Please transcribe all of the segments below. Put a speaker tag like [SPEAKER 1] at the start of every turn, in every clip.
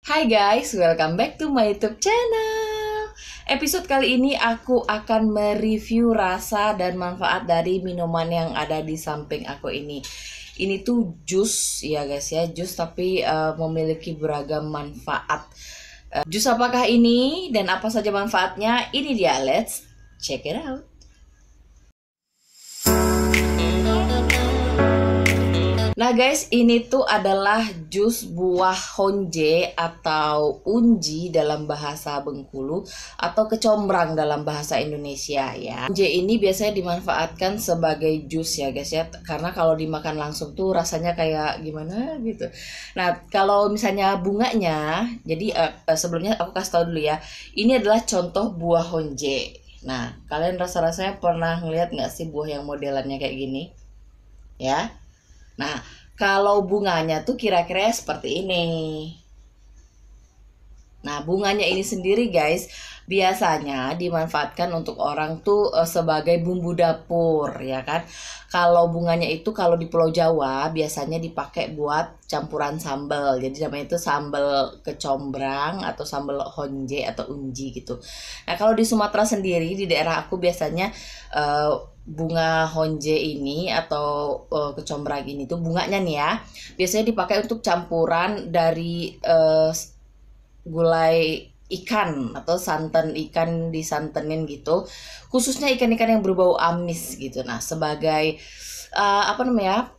[SPEAKER 1] Hai guys, welcome back to my YouTube channel. Episode kali ini aku akan mereview rasa dan manfaat dari minuman yang ada di samping aku ini. Ini tuh jus ya guys ya, jus tapi memiliki beragam manfaat. Jus apakah ini dan apa saja manfaatnya? Ini dia, let's check it out. Nah guys, ini tuh adalah jus buah honje atau unji dalam bahasa Bengkulu atau kecombrang dalam bahasa Indonesia ya. Honje ini biasanya dimanfaatkan sebagai jus ya guys ya, karena kalau dimakan langsung tuh rasanya kayak gimana gitu. Nah kalau misalnya bunganya, jadi sebelumnya aku kasih tahu dulu ya, ini adalah contoh buah honje. Nah kalian rasa-rasanya pernah ngeliat nggak sih buah yang modelannya kayak gini? Ya. Nah, kalau bunganya tuh kira-kira seperti ini. Nah, bunganya ini sendiri guys, biasanya dimanfaatkan untuk orang tuh sebagai bumbu dapur, ya kan? Kalau bunganya itu kalau di Pulau Jawa biasanya dipakai buat campuran sambal. Jadi namanya itu sambal kecombrang atau sambal honje atau unji gitu. Nah, kalau di Sumatera sendiri di daerah aku biasanya bunga honje ini atau kecombrang ini tuh bunganya nih ya, biasanya dipakai untuk campuran dari gulai ikan atau santan ikan disantenin gitu, khususnya ikan-ikan yang berbau amis gitu. Nah sebagai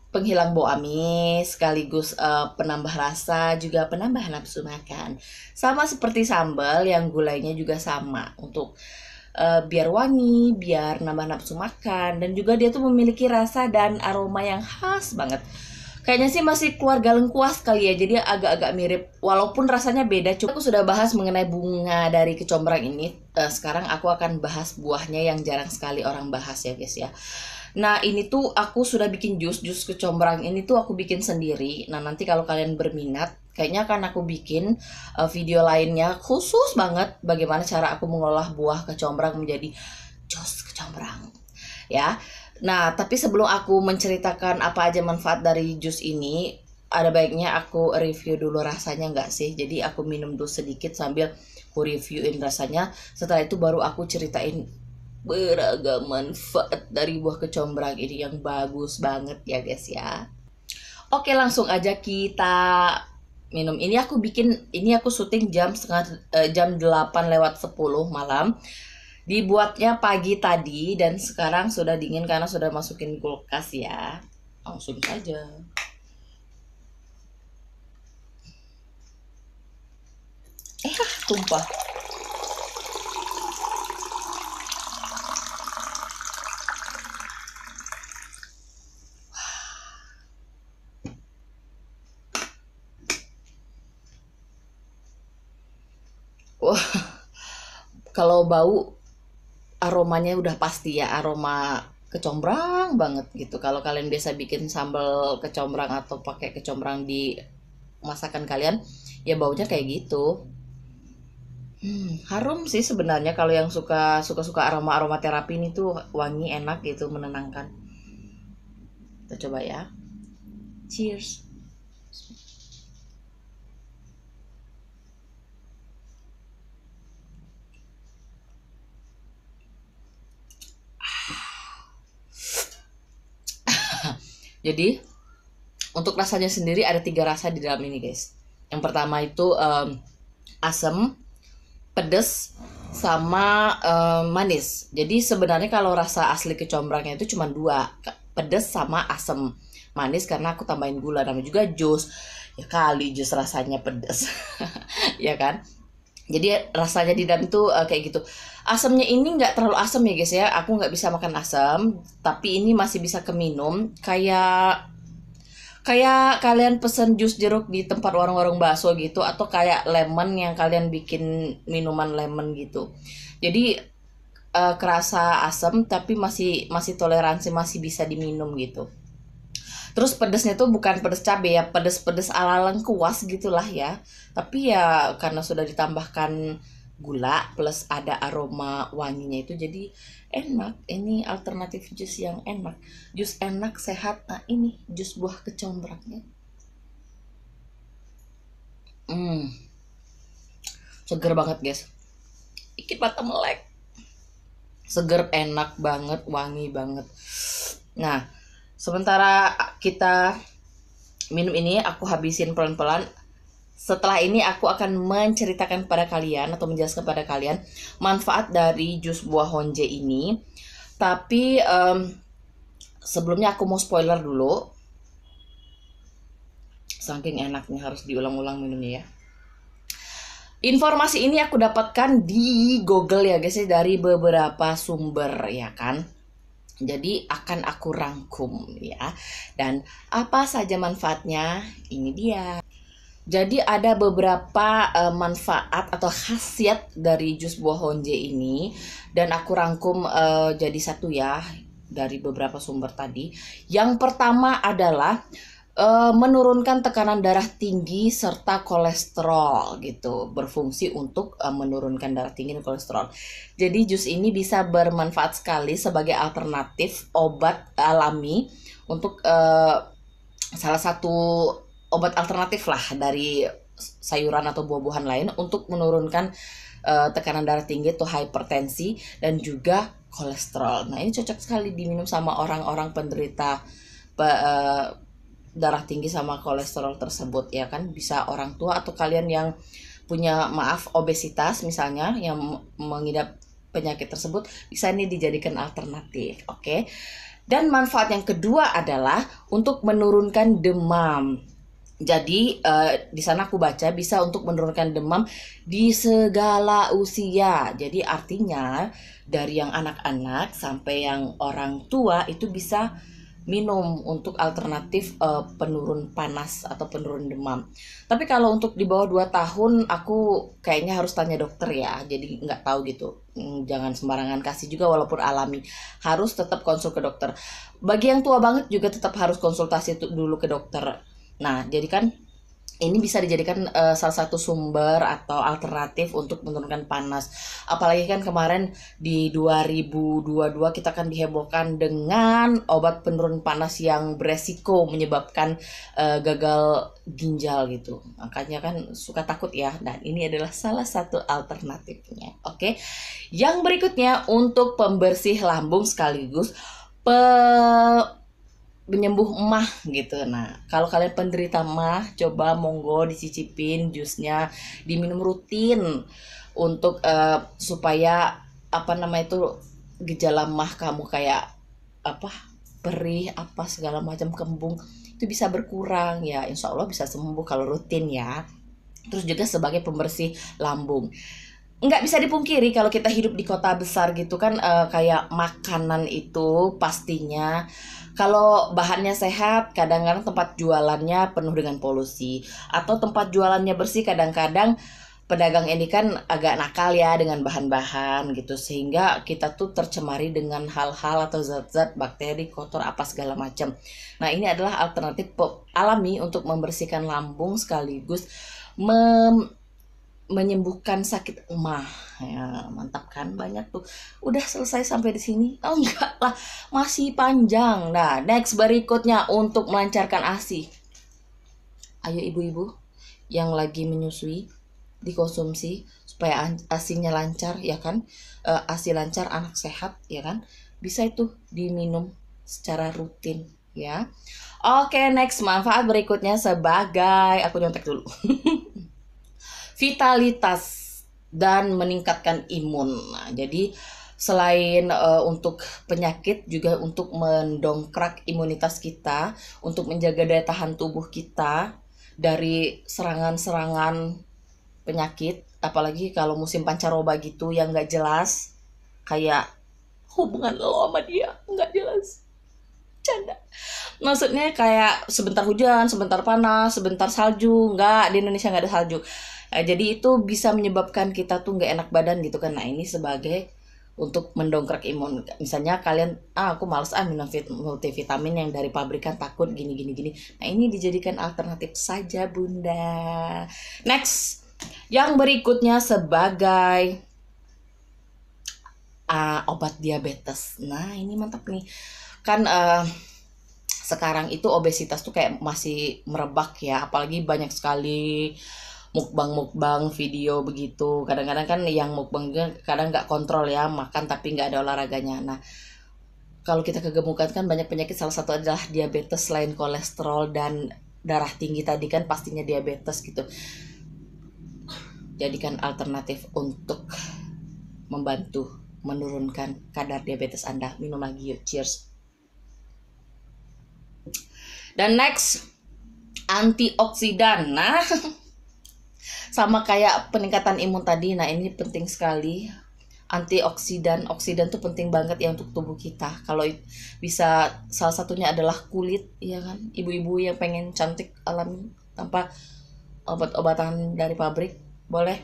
[SPEAKER 1] penghilang bau amis sekaligus penambah rasa, juga penambah nafsu makan, sama seperti sambal yang gulainya juga sama untuk biar wangi, biar nambah nafsu makan, dan juga dia tuh memiliki rasa dan aroma yang khas banget. Kayaknya sih masih keluarga lengkuas kali ya, jadi agak-agak mirip walaupun rasanya beda. Cuma aku sudah bahas mengenai bunga dari kecombrang ini. Sekarang aku akan bahas buahnya yang jarang sekali orang bahas ya guys ya. Nah ini tuh aku sudah bikin jus kecombrang ini tuh aku bikin sendiri. Nah nanti kalau kalian berminat, kayaknya akan aku bikin video lainnya khusus banget bagaimana cara aku mengolah buah kecombrang menjadi jus kecombrang ya. Nah, tapi sebelum aku menceritakan apa aja manfaat dari jus ini, ada baiknya aku review dulu rasanya nggak sih? Jadi aku minum dulu sedikit sambil aku reviewin rasanya. Setelah itu baru aku ceritain beragam manfaat dari buah kecombrang ini yang bagus banget ya guys ya. Oke, langsung aja kita minum. Ini aku syuting jam 8:10 malam. Dibuatnya pagi tadi dan sekarang sudah dingin karena sudah masukin kulkas ya. Langsung saja. Tumpah. Wah, kalau bau aromanya udah pasti ya, aroma kecombrang banget gitu. Kalau kalian biasa bikin sambal kecombrang atau pakai kecombrang di masakan kalian, ya baunya kayak gitu. Harum sih sebenarnya kalau yang suka aroma terapi ini tuh wangi, enak gitu, menenangkan. Kita coba ya. Cheers. Jadi untuk rasanya sendiri ada 3 rasa di dalam ini guys. Yang pertama itu asam, pedas, sama manis. Jadi sebenarnya kalau rasa asli kecombrangnya itu cuma 2, pedas sama asam. Manis karena aku tambahin gula, namanya juga jus. Ya kali jus rasanya pedas. Ya kan? Jadi rasanya di dalam tuh kayak gitu. Asamnya ini nggak terlalu asam ya guys ya. Aku nggak bisa makan asam, tapi ini masih bisa keminum. Kayak kalian pesen jus jeruk di tempat warung-warung bakso gitu, atau kayak lemon yang kalian bikin minuman lemon gitu. Jadi kerasa asam tapi masih toleransi, masih bisa diminum gitu. Terus pedesnya tuh bukan pedes cabai ya, pedes-pedes ala lengkuas gitulah ya. Tapi ya karena sudah ditambahkan gula plus ada aroma wanginya itu jadi enak. Ini alternatif jus yang enak. Jus enak, sehat. Nah ini jus buah kecombrangnya. Seger banget guys, bikin mata melek. Seger, enak banget, wangi banget. Nah, sementara kita minum ini, aku habisin pelan-pelan. Setelah ini aku akan menceritakan kepada kalian atau menjelaskan kepada kalian manfaat dari jus buah honje ini. Tapi sebelumnya aku mau spoiler dulu. Saking enaknya harus diulang-ulang minumnya ya. Informasi ini aku dapatkan di Google ya guys, dari beberapa sumber ya kan. Jadi akan aku rangkum ya. Dan apa saja manfaatnya? Ini dia. Jadi ada beberapa manfaat atau khasiat dari jus buah honje ini, dan aku rangkum jadi satu ya dari beberapa sumber tadi. Yang pertama adalah menurunkan tekanan darah tinggi serta kolesterol gitu, berfungsi untuk menurunkan darah tinggi dan kolesterol. Jadi jus ini bisa bermanfaat sekali sebagai alternatif obat alami untuk salah satu obat alternatif lah dari sayuran atau buah-buahan lain untuk menurunkan tekanan darah tinggi atau hipertensi dan juga kolesterol. Nah ini cocok sekali diminum sama orang-orang penderita darah tinggi sama kolesterol tersebut ya kan. Bisa orang tua atau kalian yang punya obesitas misalnya, yang mengidap penyakit tersebut, bisa ini dijadikan alternatif. Oke. Dan manfaat yang kedua adalah untuk menurunkan demam. Jadi di sana aku baca bisa untuk menurunkan demam di segala usia. Jadi artinya dari yang anak-anak sampai yang orang tua itu bisa minum untuk alternatif penurun panas atau penurun demam. Tapi kalau untuk di bawah 2 tahun aku kayaknya harus tanya dokter ya. Jadi nggak tahu gitu. Jangan sembarangan kasih juga walaupun alami. Harus tetap konsul ke dokter. Bagi yang tua banget juga tetap harus konsultasi dulu ke dokter. Nah, jadi kan ini bisa dijadikan salah satu sumber atau alternatif untuk menurunkan panas. Apalagi kan kemarin di 2022 kita kan dihebohkan dengan obat penurun panas yang beresiko menyebabkan gagal ginjal gitu. Makanya kan suka takut ya. Dan ini adalah salah satu alternatifnya. Oke. Yang berikutnya untuk pembersih lambung sekaligus penyembuh emah gitu. Nah, kalau kalian penderita emah, coba monggo dicicipin jusnya, diminum rutin untuk supaya gejala emah kamu kayak perih segala macam kembung itu bisa berkurang ya. Insya Allah bisa sembuh kalau rutin ya. Terus juga sebagai pembersih lambung. Nggak bisa dipungkiri kalau kita hidup di kota besar gitu kan, kayak makanan itu pastinya kalau bahannya sehat, kadang-kadang tempat jualannya penuh dengan polusi. Atau tempat jualannya bersih, kadang-kadang pedagang ini kan agak nakal ya dengan bahan-bahan gitu. Sehingga kita tuh tercemari dengan hal-hal atau zat-zat, bakteri, kotor, apa segala macam. Nah ini adalah alternatif alami untuk membersihkan lambung sekaligus menyembuhkan sakit emah ya. Mantap kan, banyak tuh. Udah selesai sampai di sini? Oh enggak lah, masih panjang. Nah next berikutnya untuk melancarkan ASI. Ayo ibu-ibu yang lagi menyusui, dikonsumsi supaya ASInya lancar ya kan. ASI lancar, anak sehat ya kan. Bisa itu diminum secara rutin ya. Oke, next manfaat berikutnya sebagai, aku nyontek dulu. Vitalitas dan meningkatkan imun. Nah, jadi selain untuk penyakit juga untuk mendongkrak imunitas kita, untuk menjaga daya tahan tubuh kita dari serangan-serangan penyakit, apalagi kalau musim pancaroba gitu yang nggak jelas, kayak hubungan lo sama dia nggak jelas. Canda. Maksudnya kayak sebentar hujan, sebentar panas, sebentar salju. Nggak, di Indonesia nggak ada salju. Jadi itu bisa menyebabkan kita tuh nggak enak badan gitu kan. Nah ini sebagai untuk mendongkrak imun. Misalnya kalian, aku males minum multivitamin yang dari pabrikan, takut gini. Nah ini dijadikan alternatif saja bunda. Next, yang berikutnya sebagai obat diabetes. Nah ini mantap nih. Kan sekarang itu obesitas tuh kayak masih merebak ya. Apalagi banyak sekali mukbang video begitu. Kadang-kadang kan yang mukbang kadang nggak kontrol ya, makan tapi nggak ada olahraganya. Nah, kalau kita kegemukan kan banyak penyakit, salah satu adalah diabetes. Selain kolesterol dan darah tinggi tadi kan pastinya diabetes gitu. Jadikan alternatif untuk membantu menurunkan kadar diabetes Anda. Minum lagi yuk, cheers. Dan next, antioksidan. Nah, sama kayak peningkatan imun tadi. Nah, ini penting sekali. Antioksidan, oksidan tuh penting banget ya untuk tubuh kita. Kalau bisa, salah satunya adalah kulit, ya kan? Ibu-ibu yang pengen cantik alami tanpa obat-obatan dari pabrik, boleh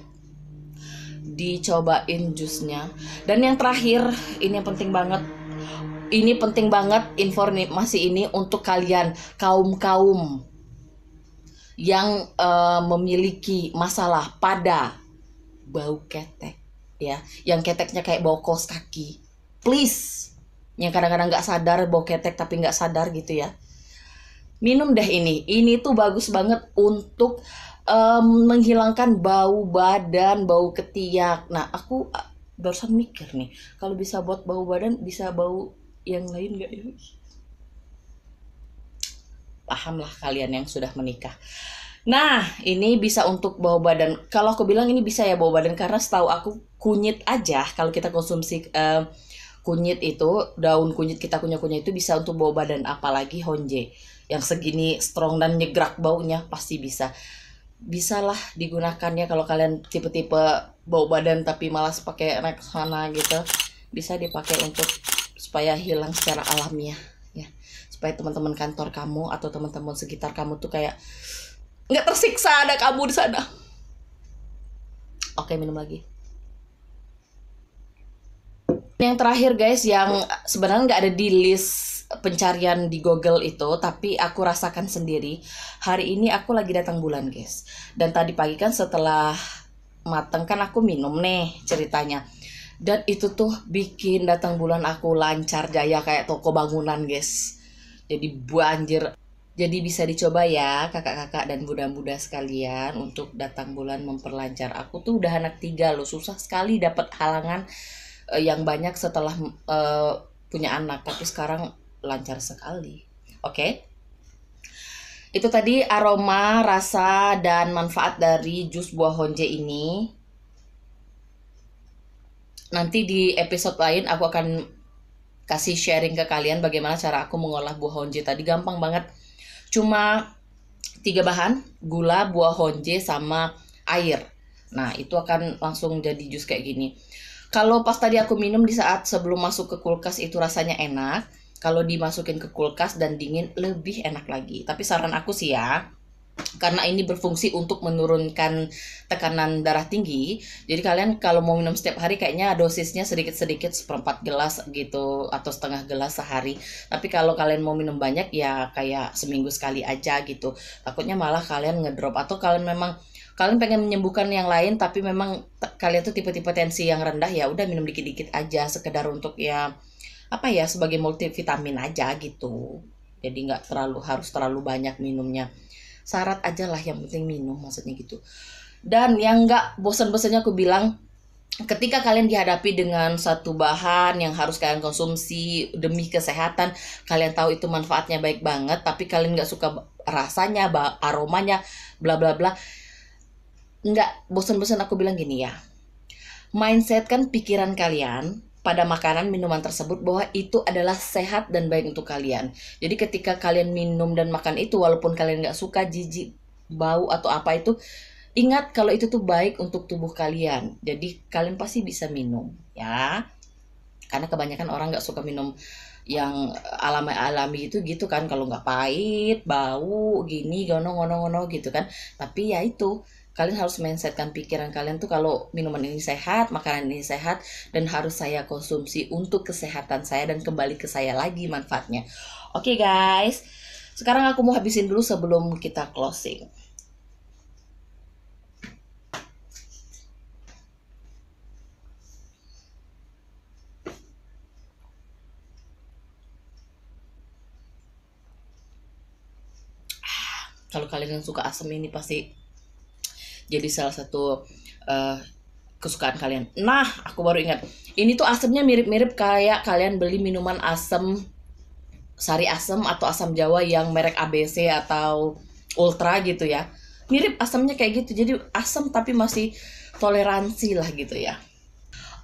[SPEAKER 1] dicobain jusnya. Dan yang terakhir, ini yang penting banget. Ini penting banget informasi ini untuk kalian kaum yang memiliki masalah pada bau ketek, ya, yang keteknya kayak bau kaos kaki. Please, yang kadang-kadang nggak sadar bau ketek tapi nggak sadar gitu ya, minum deh ini tuh bagus banget untuk menghilangkan bau badan, bau ketiak. Nah, aku barusan mikir nih, kalau bisa buat bau badan, bisa bau yang lain nggak ya? Pahamlah kalian yang sudah menikah. Nah, ini bisa untuk bau badan. Kalau aku bilang ini bisa ya bau badan, karena setahu aku kunyit aja, kalau kita konsumsi kunyit itu, daun kunyit kita kunyah-kunyah itu bisa untuk bau badan, apalagi honje yang segini strong dan nyegrak baunya, pasti bisa. Bisalah digunakan ya kalau kalian tipe-tipe bau badan tapi malas pakai Rexona gitu. Bisa dipakai untuk supaya hilang secara alamiah ya. Supaya teman-teman kantor kamu atau teman-teman sekitar kamu tuh kayak nggak tersiksa ada kamu di sana. Oke, minum lagi. Yang terakhir guys, yang sebenarnya nggak ada di list pencarian di Google itu, tapi aku rasakan sendiri. Hari ini aku lagi datang bulan guys. Dan tadi pagi kan setelah mateng kan aku minum nih ceritanya. Dan itu tuh bikin datang bulan aku lancar jaya kayak toko bangunan guys. Jadi banjir. Jadi bisa dicoba ya kakak-kakak dan bunda-bunda sekalian untuk datang bulan memperlancar. Aku tuh udah anak 3 loh, susah sekali dapat halangan yang banyak setelah punya anak, tapi sekarang lancar sekali. Oke. Itu tadi aroma, rasa, dan manfaat dari jus buah honje ini. Nanti di episode lain aku akan kasih sharing ke kalian bagaimana cara aku mengolah buah honje tadi. Gampang banget. Cuma 3 bahan, gula, buah honje, sama air. Nah, itu akan langsung jadi jus kayak gini. Kalau pas tadi aku minum di saat sebelum masuk ke kulkas itu rasanya enak. Kalau dimasukin ke kulkas dan dingin lebih enak lagi. Tapi saran aku sih ya, karena ini berfungsi untuk menurunkan tekanan darah tinggi, jadi kalian kalau mau minum setiap hari kayaknya dosisnya sedikit-sedikit, seperempat gelas gitu atau setengah gelas sehari. Tapi kalau kalian mau minum banyak ya kayak seminggu sekali aja gitu, takutnya malah kalian ngedrop. Atau kalian memang kalian pengen menyembuhkan yang lain tapi memang kalian tuh tipe-tipe tensi yang rendah, ya udah minum dikit-dikit aja sekedar untuk ya apa ya, sebagai multivitamin aja gitu. Jadi nggak harus terlalu banyak minumnya, syarat aja lah, yang penting minum, maksudnya gitu. Dan yang nggak bosan-bosannya aku bilang, ketika kalian dihadapi dengan satu bahan yang harus kalian konsumsi demi kesehatan, kalian tahu itu manfaatnya baik banget, tapi kalian nggak suka rasanya, aromanya, bla bla bla, nggak bosan-bosan aku bilang gini ya, mindset kan pikiran kalian pada makanan minuman tersebut bahwa itu adalah sehat dan baik untuk kalian. Jadi ketika kalian minum dan makan itu, walaupun kalian nggak suka, jijik, bau atau apa itu, ingat kalau itu tuh baik untuk tubuh kalian. Jadi kalian pasti bisa minum ya. Karena kebanyakan orang nggak suka minum yang alami-alami gitu kan, kalau nggak pahit, bau, gini, gono gitu kan. Tapi ya itu, kalian harus mindsetkan pikiran kalian tuh kalau minuman ini sehat, makanan ini sehat, dan harus saya konsumsi untuk kesehatan saya dan kembali ke saya lagi manfaatnya. Oke guys, sekarang aku mau habisin dulu sebelum kita closing. Kalau kalian yang suka asam ini pasti jadi salah satu kesukaan kalian. Nah, aku baru ingat. Ini tuh asamnya mirip-mirip kayak kalian beli minuman asam sari asam atau asam Jawa yang merek ABC atau Ultra gitu ya. Mirip asamnya kayak gitu. Jadi asam tapi masih toleransi lah gitu ya.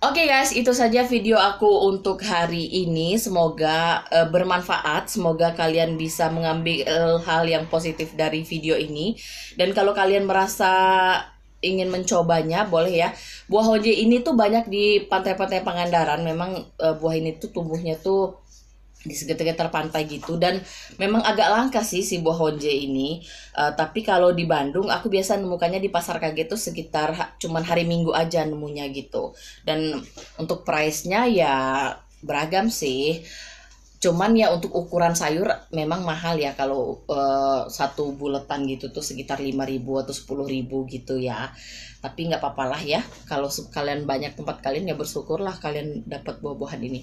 [SPEAKER 1] Oke guys, itu saja video aku untuk hari ini. Semoga bermanfaat. Semoga kalian bisa mengambil hal yang positif dari video ini. Dan kalau kalian merasa ingin mencobanya, boleh ya. Buah honje ini tuh banyak di pantai-pantai Pangandaran. Memang buah ini tuh tumbuhnya tuh di sekitar pantai gitu, dan memang agak langka sih si buah honje ini. Tapi kalau di Bandung aku biasa nemukannya di Pasar Kaget tuh sekitar cuman hari Minggu aja nemunya gitu. Dan untuk price-nya ya beragam sih. Cuman ya untuk ukuran sayur memang mahal ya, kalau satu buletan gitu tuh sekitar 5.000 atau 10.000 gitu ya. Tapi nggak apa-apa lah ya, kalau kalian banyak tempat kalian ya bersyukurlah kalian dapat buah-buahan ini.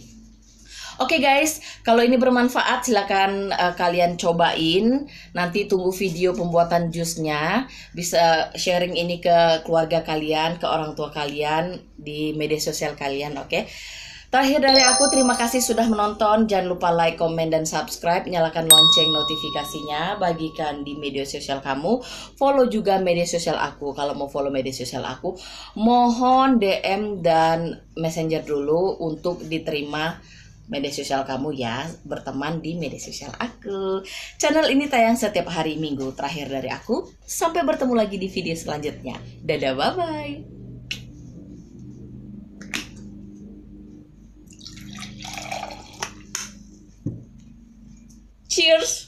[SPEAKER 1] Oke guys, kalau ini bermanfaat silakan kalian cobain. Nanti tunggu video pembuatan jusnya. Bisa sharing ini ke keluarga kalian, ke orang tua kalian di media sosial kalian, oke? Terakhir dari aku, terima kasih sudah menonton. Jangan lupa like, komen, dan subscribe. Nyalakan lonceng notifikasinya. Bagikan di media sosial kamu. Follow juga media sosial aku. Kalau mau follow media sosial aku, mohon DM dan messenger dulu untuk diterima media sosial kamu ya, berteman di media sosial aku. Channel ini tayang setiap hari Minggu. Terakhir dari aku, sampai bertemu lagi di video selanjutnya. Dadah, bye-bye. Cheers.